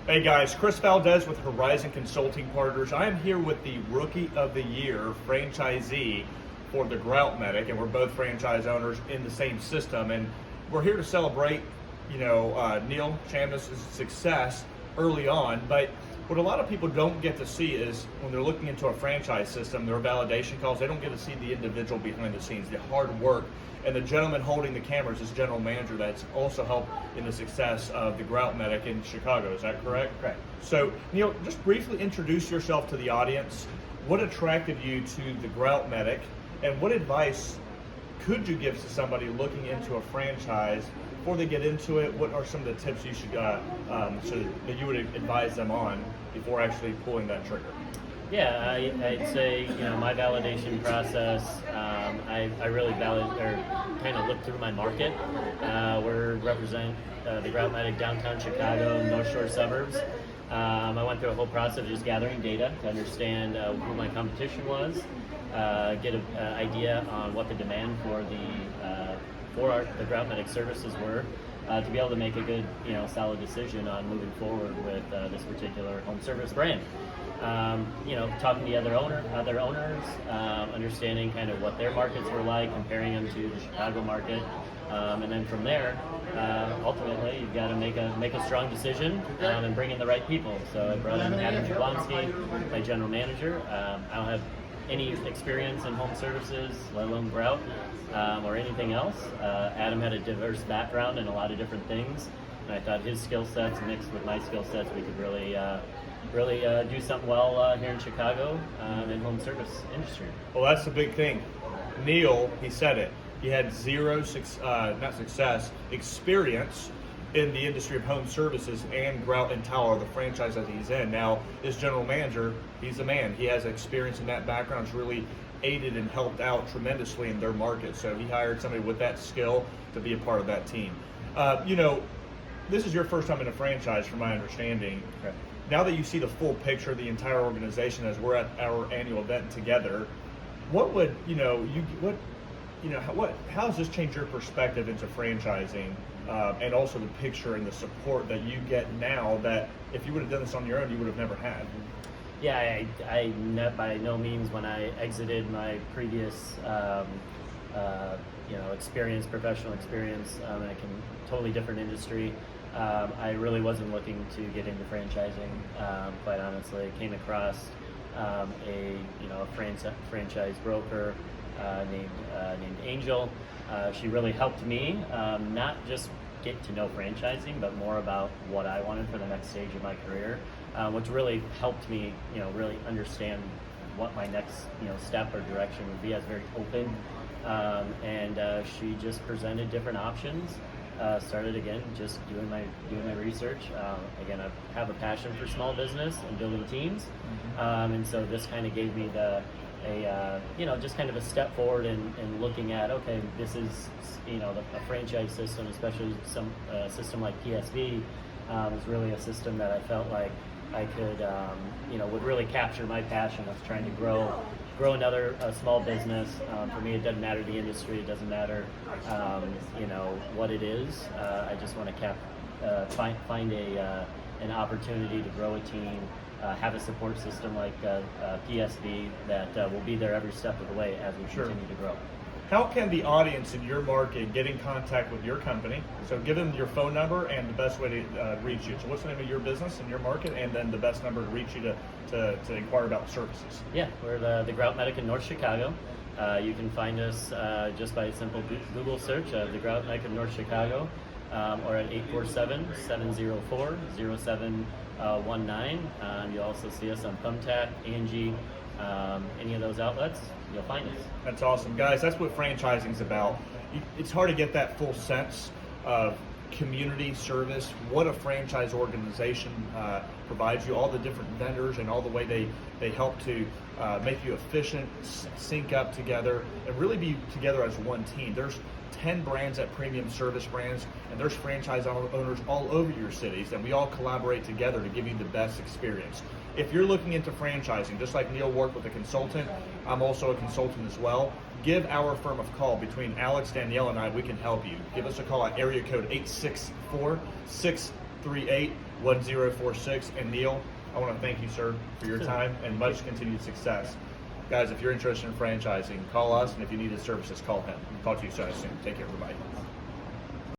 Hey guys, Chris Valdez with Horizon Consulting Partners. I am here with the Rookie of the Year franchisee for the Grout Medic, and we're both franchise owners in the same system. And we're here to celebrate, Neil Chambliss' success early on. But what a lot of people don't get to see is when they're looking into a franchise system, their validation calls, they don't get to see the individual behind the scenes, the hard work. And the gentleman holding the cameras is general manager that's also helped in the success of the Grout Medic in Chicago. Is that correct? Correct. So, Neil, just briefly introduce yourself to the audience. What attracted you to the Grout Medic, and what advice could you give to somebody looking into a franchise before they get into it? What are some of the tips you should so that you would advise them on before actually pulling that trigger? Yeah, I'd say my validation process. I really kind of look through my market. We represent the Grout Medic downtown Chicago, North Shore suburbs. I went through a whole process of just gathering data to understand who my competition was, get an idea on what the demand for the Grout Medic services were, to be able to make a good, solid decision on moving forward with this particular home service brand. Talking to other owners, understanding kind of what their markets were like, comparing them to the Chicago market, and then from there, ultimately, you've got to make a strong decision and bring in the right people. So I brought in Adam Jablonski, my general manager. I don't have any experience in home services, let alone Grout, or anything else. Adam had a diverse background in a lot of different things, and I thought his skill sets mixed with my skill sets, we could really do something well here in Chicago in home service industry. Well, that's the big thing. Neil, he said it. He had zero experience in the industry of home services and Grout and Tower, the franchise that he's in. Now, as general manager, he's a man. He has experience in that background. It's really aided and helped out tremendously in their market. So he hired somebody with that skill to be a part of that team. This is your first time in a franchise, from my understanding. Okay. Now that you see the full picture of the entire organization as we're at our annual event together, how does this change your perspective into franchising, and also the picture and the support that you get now that if you would have done this on your own, you would have never had? Yeah, I by no means, when I exited my previous professional experience in a totally different industry, I really wasn't looking to get into franchising. Quite honestly, I came across a franchise broker named Angel. She really helped me not just get to know franchising, but more about what I wanted for the next stage of my career, which really helped me, really understand what my next, step or direction would be. I was very open, and she just presented different options. Started again, just doing my research. Again, I have a passion for small business and building teams, and so this kind of gave me just kind of a step forward in looking at, okay, this is, a franchise system, especially some system like PSV, is really a system that I felt like I could, would really capture my passion of trying to grow another small business. For me, it doesn't matter the industry, it doesn't matter, what it is. I just want to find an opportunity to grow a team, have a support system like PSV that will be there every step of the way as we continue to grow. How can the audience in your market get in contact with your company? So give them your phone number and the best way to reach you. So what's the name of your business and your market, and then the best number to reach you to inquire about the services? Yeah, we're the Grout Medic in North Chicago. You can find us just by a simple Google search of the Grout Medic in North Chicago, or at 847-704-0719. You'll also see us on Thumbtack, Angie, any of those outlets, you'll find us. That's awesome. Guys, that's what franchising is about. It's hard to get that full sense of community service, what a franchise organization provides you, all the different vendors and all the way they help to make you efficient, sync up together, and really be together as one team. There's 10 brands at Premium Service Brands, and there's franchise owners all over your cities, and we all collaborate together to give you the best experience. If you're looking into franchising, just like Neil worked with a consultant, I'm also a consultant as well. Give our firm a call. Between Alex, Danielle, and I, we can help you. Give us a call at area code 864-6 838-1046. And Neil, I want to thank you, sir, for your time and much continued success. Guys, if you're interested in franchising, call us, and if you need his services, call him. Talk to you soon. Take care, everybody.